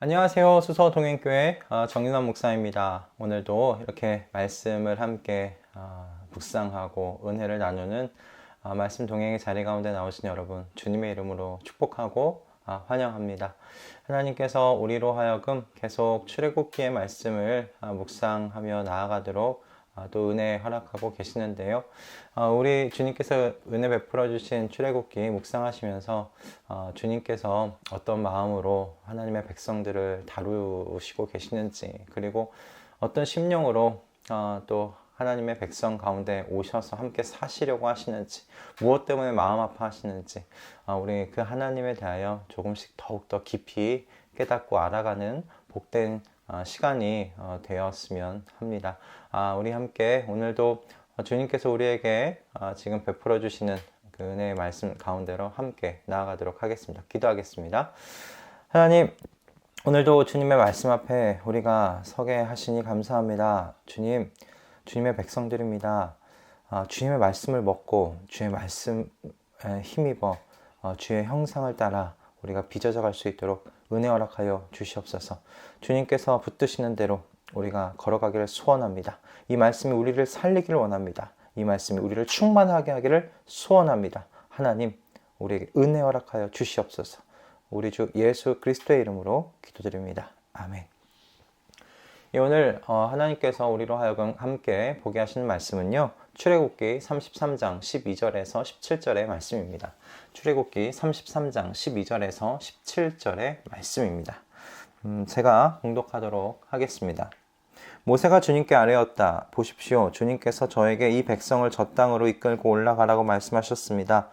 안녕하세요. 수서동행교회 정윤환 목사입니다. 오늘도 이렇게 말씀을 함께 묵상하고 은혜를 나누는 말씀 동행의 자리 가운데 나오신 여러분, 주님의 이름으로 축복하고 환영합니다. 하나님께서 우리로 하여금 계속 출애굽기의 말씀을 묵상하며 나아가도록 또 은혜 허락하고 계시는데요. 우리 주님께서 은혜 베풀어 주신 출애굽기 묵상하시면서 주님께서 어떤 마음으로 하나님의 백성들을 다루시고 계시는지, 그리고 어떤 심령으로 또 하나님의 백성 가운데 오셔서 함께 사시려고 하시는지, 무엇 때문에 마음 아파하시는지 우리 그 하나님에 대하여 조금씩 더욱더 깊이 깨닫고 알아가는 복된 시간이 되었으면 합니다. 우리 함께 오늘도 주님께서 우리에게 지금 베풀어 주시는 그 은혜의 말씀 가운데로 함께 나아가도록 하겠습니다. 기도하겠습니다. 하나님, 오늘도 주님의 말씀 앞에 우리가 서게 하시니 감사합니다. 주님의 백성들입니다. 주님의 말씀을 먹고 주의 말씀에 힘입어 주의 형상을 따라 우리가 빚어져 갈 수 있도록 은혜 허락하여 주시옵소서. 주님께서 붙드시는 대로 우리가 걸어가기를 소원합니다. 이 말씀이 우리를 살리기를 원합니다. 이 말씀이 우리를 충만하게 하기를 소원합니다. 하나님, 우리에게 은혜 허락하여 주시옵소서. 우리 주 예수 그리스도의 이름으로 기도드립니다. 아멘. 오늘 하나님께서 우리로 하여금 함께 보게 하시는 말씀은요, 출애굽기 33장 12절에서 17절의 말씀입니다. 출애굽기 33장 12절에서 17절의 말씀입니다. 제가 봉독하도록 하겠습니다. 모세가 주님께 아뢰었다. 보십시오. 주님께서 저에게 이 백성을 저 땅으로 이끌고 올라가라고 말씀하셨습니다.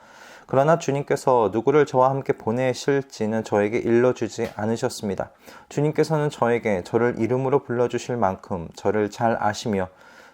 그러나 주님께서 누구를 저와 함께 보내실지는 저에게 일러주지 않으셨습니다. 주님께서는 저에게 저를 이름으로 불러주실 만큼 저를 잘 아시며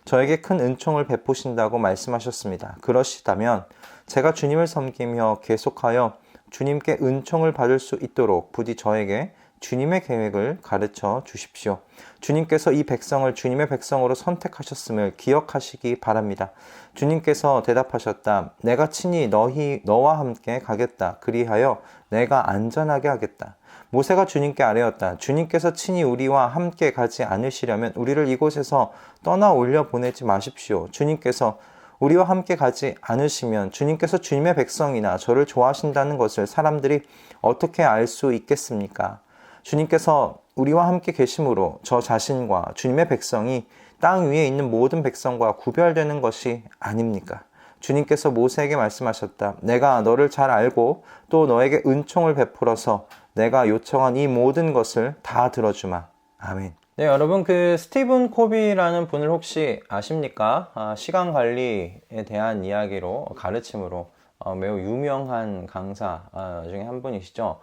저에게 큰 은총을 베푸신다고 말씀하셨습니다. 그러시다면 제가 주님을 섬기며 계속하여 주님께 은총을 받을 수 있도록 부디 저에게 주님의 계획을 가르쳐 주십시오. 주님께서 이 백성을 주님의 백성으로 선택하셨음을 기억하시기 바랍니다. 주님께서 대답하셨다. 내가 친히 너와 함께 가겠다. 그리하여 내가 안전하게 하겠다. 모세가 주님께 아뢰었다. 주님께서 친히 우리와 함께 가지 않으시려면 우리를 이곳에서 떠나 올려 보내지 마십시오. 주님께서 우리와 함께 가지 않으시면 주님께서 주님의 백성이나 저를 좋아하신다는 것을 사람들이 어떻게 알 수 있겠습니까? 주님께서 우리와 함께 계심으로 저 자신과 주님의 백성이 땅 위에 있는 모든 백성과 구별되는 것이 아닙니까? 주님께서 모세에게 말씀하셨다. 내가 너를 잘 알고 또 너에게 은총을 베풀어서 내가 요청한 이 모든 것을 다 들어주마. 아멘. 네, 여러분, 그 스티븐 코비라는 분을 혹시 아십니까? 시간 관리에 대한 이야기로, 가르침으로 매우 유명한 강사 중에 한 분이시죠.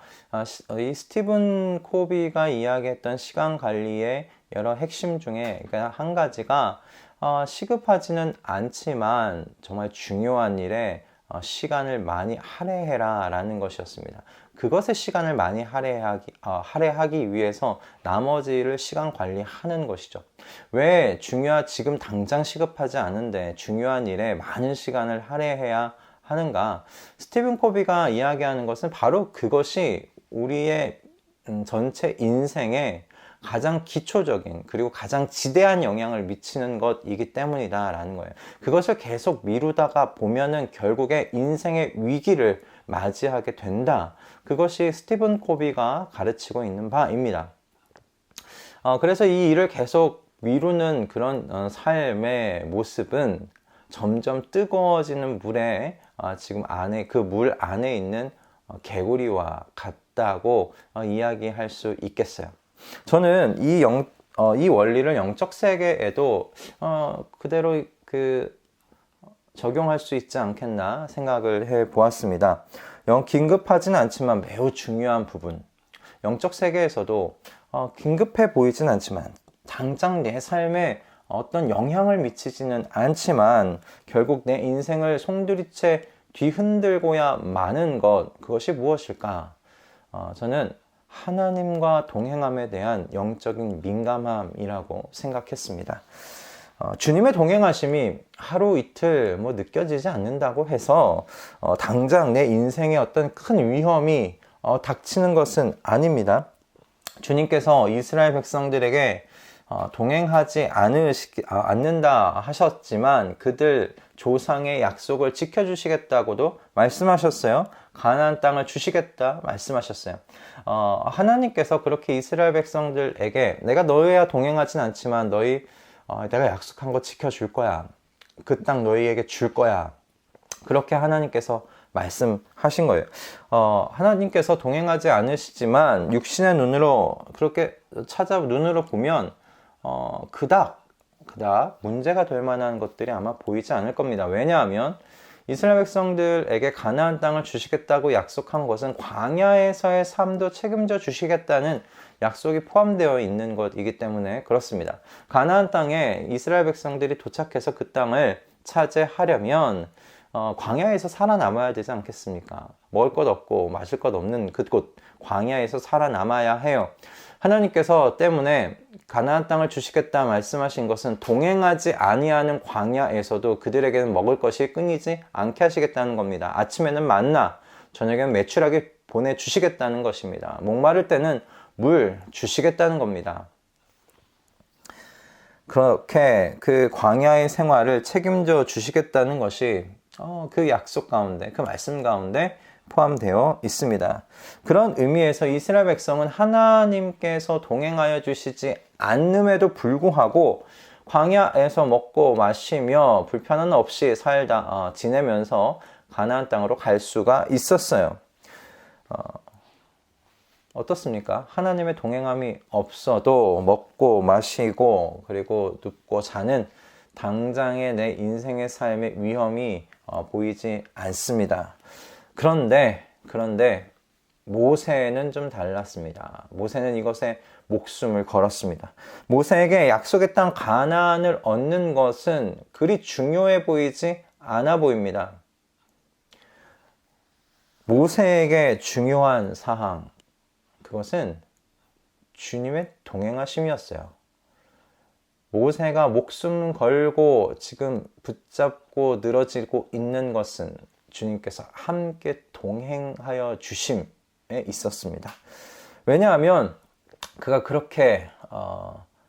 이 스티븐 코비가 이야기했던 시간 관리의 여러 핵심 중에 한 가지가 시급하지는 않지만 정말 중요한 일에 시간을 많이 할애해라 라는 것이었습니다. 그것에 시간을 많이 할애하기 위해서 나머지를 시간 관리하는 것이죠. 왜 지금 당장 시급하지 않은데 중요한 일에 많은 시간을 할애해야 하는가? 스티븐 코비가 이야기하는 것은 바로 그것이 우리의 전체 인생에 가장 기초적인 그리고 가장 지대한 영향을 미치는 것이기 때문이다 라는 거예요. 그것을 계속 미루다가 보면은 결국에 인생의 위기를 맞이하게 된다. 그것이 스티븐 코비가 가르치고 있는 바입니다. 그래서 이 일을 계속 미루는 그런 삶의 모습은 점점 뜨거워지는 물에 지금 그 물 안에 있는 개구리와 같다고 이야기할 수 있겠어요. 저는 이 원리를 영적 세계에도 그대로 적용할 수 있지 않겠나 생각을 해 보았습니다. 긴급하진 않지만 매우 중요한 부분. 영적 세계에서도 긴급해 보이진 않지만 당장 내 삶에 어떤 영향을 미치지는 않지만 결국 내 인생을 송두리째 뒤흔들고야 마는 그것이 무엇일까? 저는 하나님과 동행함에 대한 영적인 민감함이라고 생각했습니다. 주님의 동행하심이 하루 이틀 느껴지지 않는다고 해서 당장 내 인생에 어떤 큰 위험이 닥치는 것은 아닙니다. 주님께서 이스라엘 백성들에게 동행하지 않는다 하셨지만 그들 조상의 약속을 지켜주시겠다고도 말씀하셨어요. 가나안 땅을 주시겠다 말씀하셨어요. 하나님께서 그렇게 이스라엘 백성들에게 내가 너희와 동행하진 않지만 내가 약속한 거 지켜줄 거야. 그 땅 너희에게 줄 거야. 그렇게 하나님께서 말씀하신 거예요. 하나님께서 동행하지 않으시지만 육신의 눈으로 그렇게 눈으로 보면 그닥 문제가 될 만한 것들이 아마 보이지 않을 겁니다. 왜냐하면 이스라엘 백성들에게 가나안 땅을 주시겠다고 약속한 것은 광야에서의 삶도 책임져 주시겠다는 약속이 포함되어 있는 것이기 때문에 그렇습니다. 가나안 땅에 이스라엘 백성들이 도착해서 그 땅을 차지하려면 광야에서 살아남아야 되지 않겠습니까? 먹을 것 없고 마실 것 없는 그곳 광야에서 살아남아야 해요. 하나님께서 때문에 가나안 땅을 주시겠다 말씀하신 것은 동행하지 아니하는 광야에서도 그들에게는 먹을 것이 끊이지 않게 하시겠다는 겁니다. 아침에는 만나, 저녁에는 메추라기 보내주시겠다는 것입니다. 목마를 때는 물 주시겠다는 겁니다. 그렇게 그 광야의 생활을 책임져 주시겠다는 것이 그 약속 가운데, 그 말씀 가운데 포함되어 있습니다. 그런 의미에서 이스라엘 백성은 하나님께서 동행하여 주시지 않음에도 불구하고 광야에서 먹고 마시며 불편함 없이 지내면서 가나안 땅으로 갈 수가 있었어요. 어떻습니까? 하나님의 동행함이 없어도 먹고 마시고 그리고 눕고 자는 당장의 내 인생의 삶의 위험이 보이지 않습니다. 그런데 모세는 좀 달랐습니다. 모세는 이것에 목숨을 걸었습니다. 모세에게 약속의 땅 가나안을 얻는 것은 그리 중요해 보이지 않아 보입니다. 모세에게 중요한 사항, 그것은 주님의 동행하심이었어요. 모세가 목숨 걸고 지금 붙잡고 늘어지고 있는 것은 주님께서 함께 동행하여 주심에 있었습니다. 왜냐하면 그가 그렇게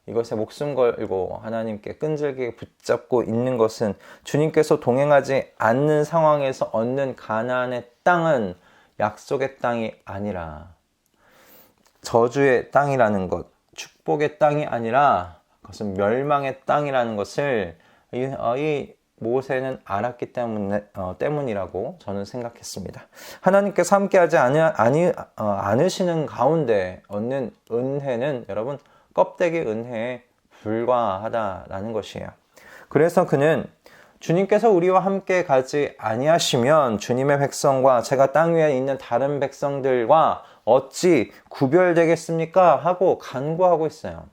이것에 목숨 걸고 하나님께 끈질기게 붙잡고 있는 것은 주님께서 동행하지 않는 상황에서 얻는 가나안의 땅은 약속의 땅이 아니라 저주의 땅이라는 것, 축복의 땅이 아니라 그것은 멸망의 땅이라는 것을 이 모세는 알았기 때문이라고 저는 생각했습니다. 하나님께서 함께하지 않으시는 가운데 얻는 은혜는 여러분 껍데기 은혜에 불과하다라는 것이에요. 그래서 그는 주님께서 우리와 함께 가지 아니하시면 주님의 백성과 제가 땅 위에 있는 다른 백성들과 어찌 구별되겠습니까? 하고 간구하고 있어요.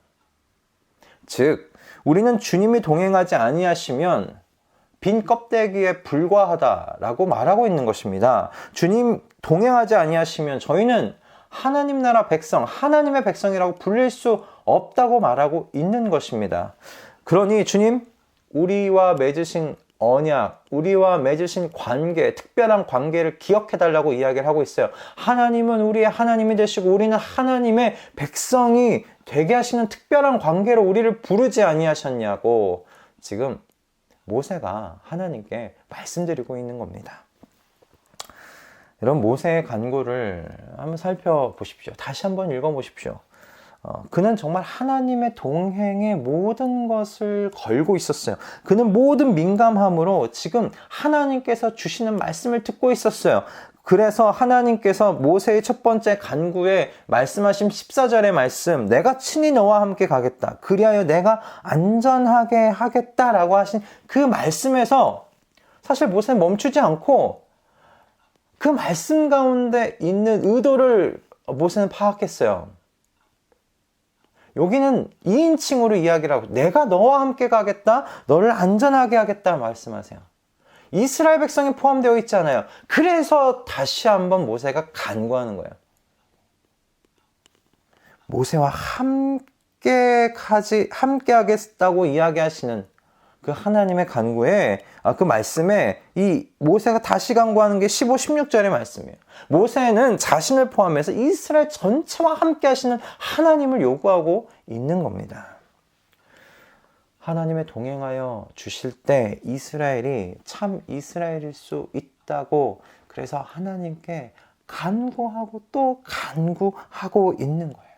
즉 우리는 주님이 동행하지 아니하시면 빈 껍데기에 불과하다라고 말하고 있는 것입니다. 주님 동행하지 아니하시면 저희는 하나님 나라 백성, 하나님의 백성이라고 불릴 수 없다고 말하고 있는 것입니다. 그러니 주님, 우리와 맺으신 언약, 우리와 맺으신 관계, 특별한 관계를 기억해달라고 이야기를 하고 있어요. 하나님은 우리의 하나님이 되시고 우리는 하나님의 백성이 되게 하시는 특별한 관계로 우리를 부르지 아니하셨냐고 지금 모세가 하나님께 말씀드리고 있는 겁니다. 여러분, 모세의 간구를 한번 살펴보십시오. 다시 한번 읽어보십시오. 그는 정말 하나님의 동행에 모든 것을 걸고 있었어요. 그는 모든 민감함으로 지금 하나님께서 주시는 말씀을 듣고 있었어요. 그래서 하나님께서 모세의 첫 번째 간구에 말씀하신 14절의 말씀, 내가 친히 너와 함께 가겠다. 그리하여 내가 안전하게 하겠다라고 하신 그 말씀에서 사실 모세는 멈추지 않고 그 말씀 가운데 있는 의도를 모세는 파악했어요. 여기는 2인칭으로 이야기를 하고 내가 너와 함께 가겠다, 너를 안전하게 하겠다 말씀하세요. 이스라엘 백성이 포함되어 있잖아요. 그래서 다시 한번 모세가 간구하는 거예요. 모세와 함께 하겠다고 이야기하시는 그 하나님의 간구에, 그 말씀에 이 모세가 다시 간구하는 게 15, 16절의 말씀이에요. 모세는 자신을 포함해서 이스라엘 전체와 함께 하시는 하나님을 요구하고 있는 겁니다. 하나님의 동행하여 주실 때 이스라엘이 참 이스라엘일 수 있다고, 그래서 하나님께 간구하고 또 간구하고 있는 거예요.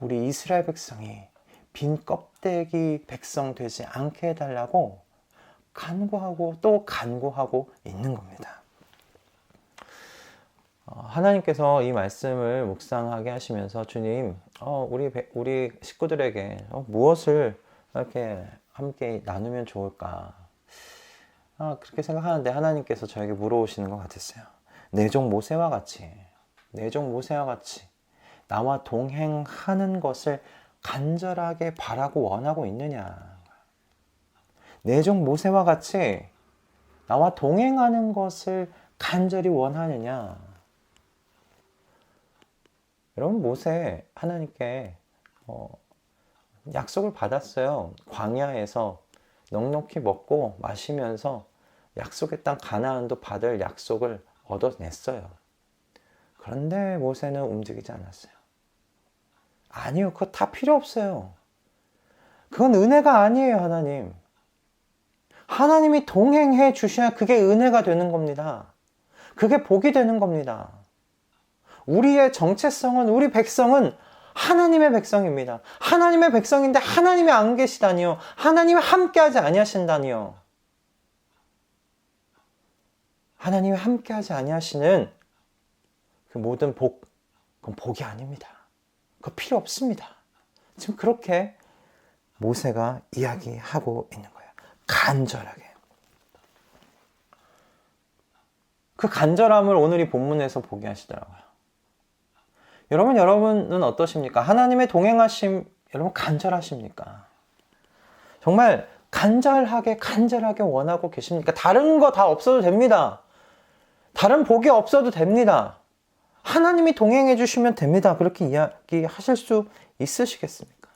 우리 이스라엘 백성이 빈 껍데기 백성 되지 않게 해달라고 간구하고 또 간구하고 있는 겁니다. 하나님께서 이 말씀을 묵상하게 하시면서 주님, 우리 식구들에게 무엇을 이렇게 함께 나누면 좋을까? 그렇게 생각하는데 하나님께서 저에게 물어오시는 것 같았어요. 내 종 모세와 같이 나와 동행하는 것을 간절하게 바라고 원하고 있느냐? 내 종 모세와 같이 나와 동행하는 것을 간절히 원하느냐? 여러분, 모세 하나님께 약속을 받았어요. 광야에서 넉넉히 먹고 마시면서 약속의 땅 가나안도 받을 약속을 얻어냈어요. 그런데 모세는 움직이지 않았어요. 아니요, 그거 다 필요 없어요. 그건 은혜가 아니에요. 하나님이 동행해 주셔야 그게 은혜가 되는 겁니다. 그게 복이 되는 겁니다. 우리의 정체성은, 우리 백성은 하나님의 백성입니다. 하나님의 백성인데 하나님이 안 계시다니요. 하나님이 함께하지 아니하신다니요. 하나님이 함께하지 아니하시는 그 모든 복, 그건 복이 아닙니다. 그거 필요 없습니다. 지금 그렇게 모세가 이야기하고 있는 거예요. 간절하게. 그 간절함을 오늘 이 본문에서 보게 하시더라고요. 여러분은 어떠십니까? 하나님의 동행하심, 여러분 간절하십니까? 정말 간절하게 원하고 계십니까? 다른 거 다 없어도 됩니다. 다른 복이 없어도 됩니다. 하나님이 동행해 주시면 됩니다. 그렇게 이야기하실 수 있으시겠습니까?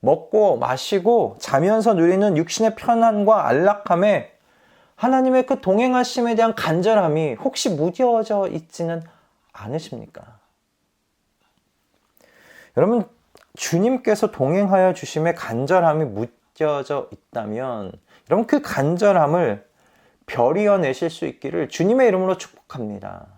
먹고 마시고 자면서 누리는 육신의 편안과 안락함에 하나님의 그 동행하심에 대한 간절함이 혹시 무뎌져 있지는 않으십니까? 여러분, 주님께서 동행하여 주심에 간절함이 묻혀져 있다면 여러분, 그 간절함을 별이어내실 수 있기를 주님의 이름으로 축복합니다.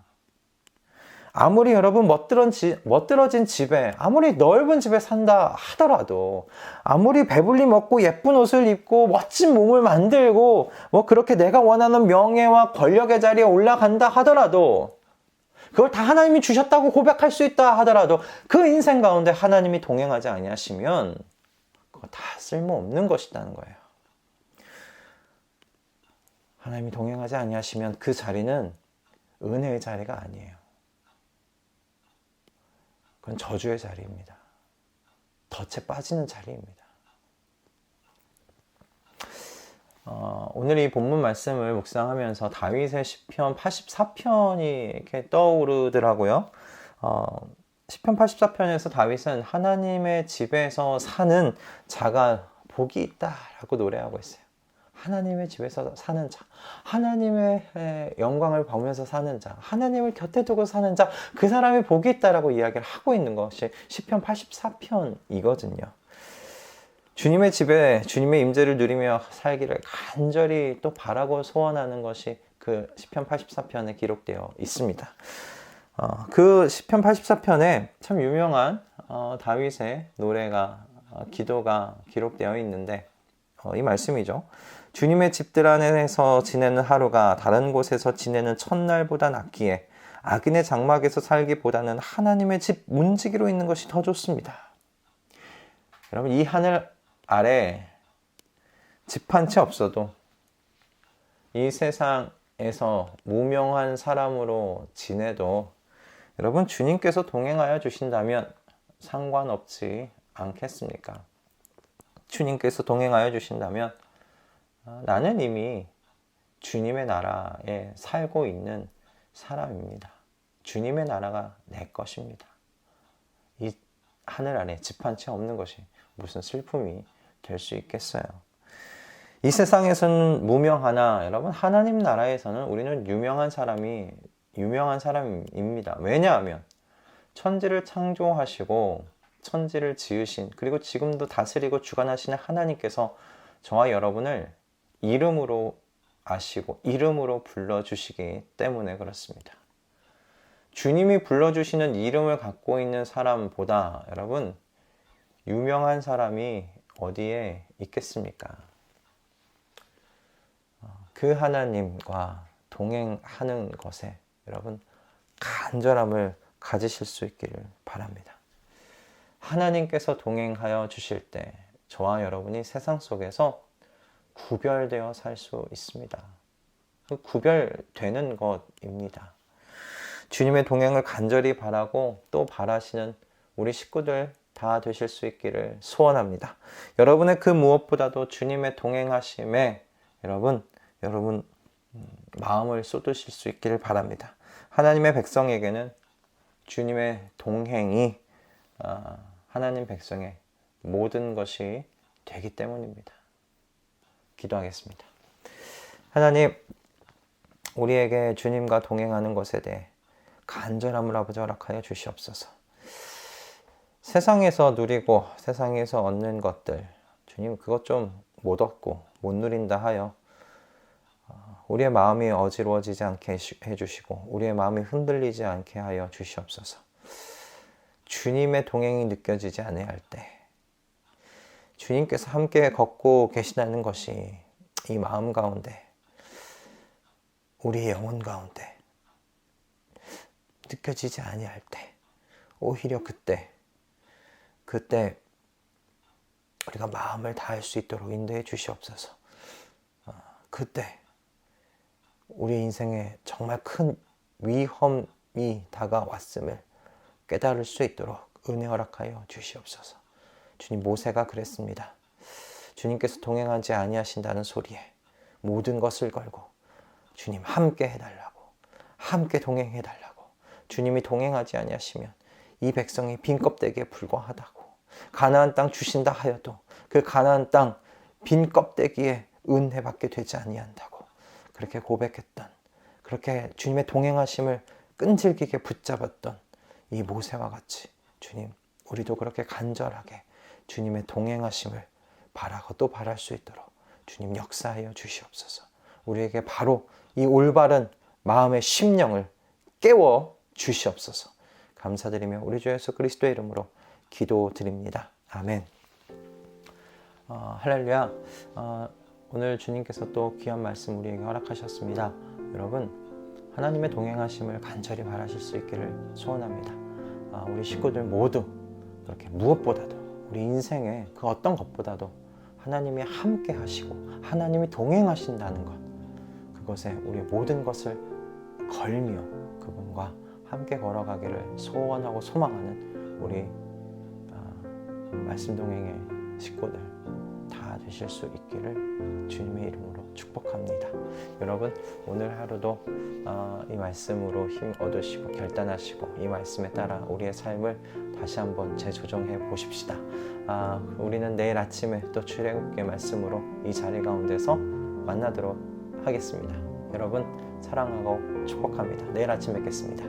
아무리 여러분 멋들어진 집에, 아무리 넓은 집에 산다 하더라도, 아무리 배불리 먹고 예쁜 옷을 입고 멋진 몸을 만들고 그렇게 내가 원하는 명예와 권력의 자리에 올라간다 하더라도, 그걸 다 하나님이 주셨다고 고백할 수 있다 하더라도 그 인생 가운데 하나님이 동행하지 아니하시면 그거 다 쓸모없는 것이라는 거예요. 하나님이 동행하지 아니하시면 그 자리는 은혜의 자리가 아니에요. 그건 저주의 자리입니다. 덫에 빠지는 자리입니다. 오늘 이 본문 말씀을 묵상하면서 다윗의 시편 84편이 이렇게 떠오르더라고요. 시편 84편에서 다윗은 하나님의 집에서 사는 자가 복이 있다라고 노래하고 있어요. 하나님의 집에서 사는 자, 하나님의 영광을 보면서 사는 자, 하나님을 곁에 두고 사는 자, 그 사람이 복이 있다라고 이야기를 하고 있는 것이 시편 84편이거든요. 주님의 집에 주님의 임재를 누리며 살기를 간절히 또 바라고 소원하는 것이 그 시편 84편에 기록되어 있습니다. 그 시편 84편에 참 유명한 다윗의 노래가, 기도가 기록되어 있는데 이 말씀이죠. 주님의 집들 안에서 지내는 하루가 다른 곳에서 지내는 첫날보다 낫기에 악인의 장막에서 살기보다는 하나님의 집 문지기로 있는 것이 더 좋습니다. 여러분, 이 하늘 아래 집 한 채 없어도 이 세상에서 무명한 사람으로 지내도 여러분, 주님께서 동행하여 주신다면 상관없지 않겠습니까? 주님께서 동행하여 주신다면 나는 이미 주님의 나라에 살고 있는 사람입니다. 주님의 나라가 내 것입니다. 이 하늘 안에 집 한 채 없는 것이 무슨 슬픔이 될 수 있겠어요? 이 세상에서는 무명하나 여러분 하나님 나라에서는 우리는 유명한 사람입니다. 왜냐하면 천지를 창조하시고 천지를 지으신 그리고 지금도 다스리고 주관하시는 하나님께서 저와 여러분을 이름으로 아시고 이름으로 불러주시기 때문에 그렇습니다. 주님이 불러주시는 이름을 갖고 있는 사람보다 여러분 유명한 사람이 어디에 있겠습니까? 그 하나님과 동행하는 것에 여러분 간절함을 가지실 수 있기를 바랍니다. 하나님께서 동행하여 주실 때 저와 여러분이 세상 속에서 구별되어 살 수 있습니다. 구별되는 것입니다. 주님의 동행을 간절히 바라고 또 바라시는 우리 식구들 다 되실 수 있기를 소원합니다. 여러분의 그 무엇보다도 주님의 동행하심에 여러분 마음을 쏟으실 수 있기를 바랍니다. 하나님의 백성에게는 주님의 동행이 하나님 백성의 모든 것이 되기 때문입니다. 기도하겠습니다. 하나님, 우리에게 주님과 동행하는 것에 대해 간절함을 아버지 허락하여 주시옵소서. 세상에서 누리고 세상에서 얻는 것들 주님 그것 좀 못 얻고 못 누린다 하여 우리의 마음이 어지러워지지 않게 해주시고 우리의 마음이 흔들리지 않게 하여 주시옵소서. 주님의 동행이 느껴지지 아니할 때 주님께서 함께 걷고 계시다는 것이 이 마음 가운데 우리의 영혼 가운데 느껴지지 아니할 때 오히려 그때 우리가 마음을 다할 수 있도록 인도해 주시옵소서. 그때 우리 인생에 정말 큰 위험이 다가왔음을 깨달을 수 있도록 은혜 허락하여 주시옵소서. 주님, 모세가 그랬습니다. 주님께서 동행하지 아니하신다는 소리에 모든 것을 걸고 주님 함께 해달라고, 함께 동행해달라고. 주님이 동행하지 아니하시면 이 백성이 빈 껍데기에 불과하다고, 가나안 땅 주신다 하여도 그 가나안 땅 빈 껍데기에 은혜 받게 되지 아니한다고 그렇게 고백했던, 그렇게 주님의 동행하심을 끈질기게 붙잡았던 이 모세와 같이 주님, 우리도 그렇게 간절하게 주님의 동행하심을 바라고 또 바랄 수 있도록 주님 역사하여 주시옵소서. 우리에게 바로 이 올바른 마음의 심령을 깨워 주시옵소서. 감사드리며 우리 주 예수 그리스도의 이름으로 기도드립니다. 아멘. 할렐루야. 오늘 주님께서 또 귀한 말씀 우리에게 허락하셨습니다. 여러분, 하나님의 동행하심을 간절히 바라실 수 있기를 소원합니다. 우리 식구들 모두 그렇게 무엇보다도 우리 인생의 그 어떤 것보다도 하나님이 함께 하시고 하나님이 동행하신다는 것, 그것에 우리 모든 것을 걸며 그분과 함께 걸어가기를 소원하고 소망하는 우리 말씀 동행의 식구들 다 되실 수 있기를 주님의 이름으로 축복합니다. 여러분, 오늘 하루도 이 말씀으로 힘 얻으시고 결단하시고 이 말씀에 따라 우리의 삶을 다시 한번 재조정해 보십시다. 우리는 내일 아침에 또 출애굽기의 말씀으로 이 자리 가운데서 만나도록 하겠습니다. 여러분, 사랑하고 축복합니다. 내일 아침 뵙겠습니다.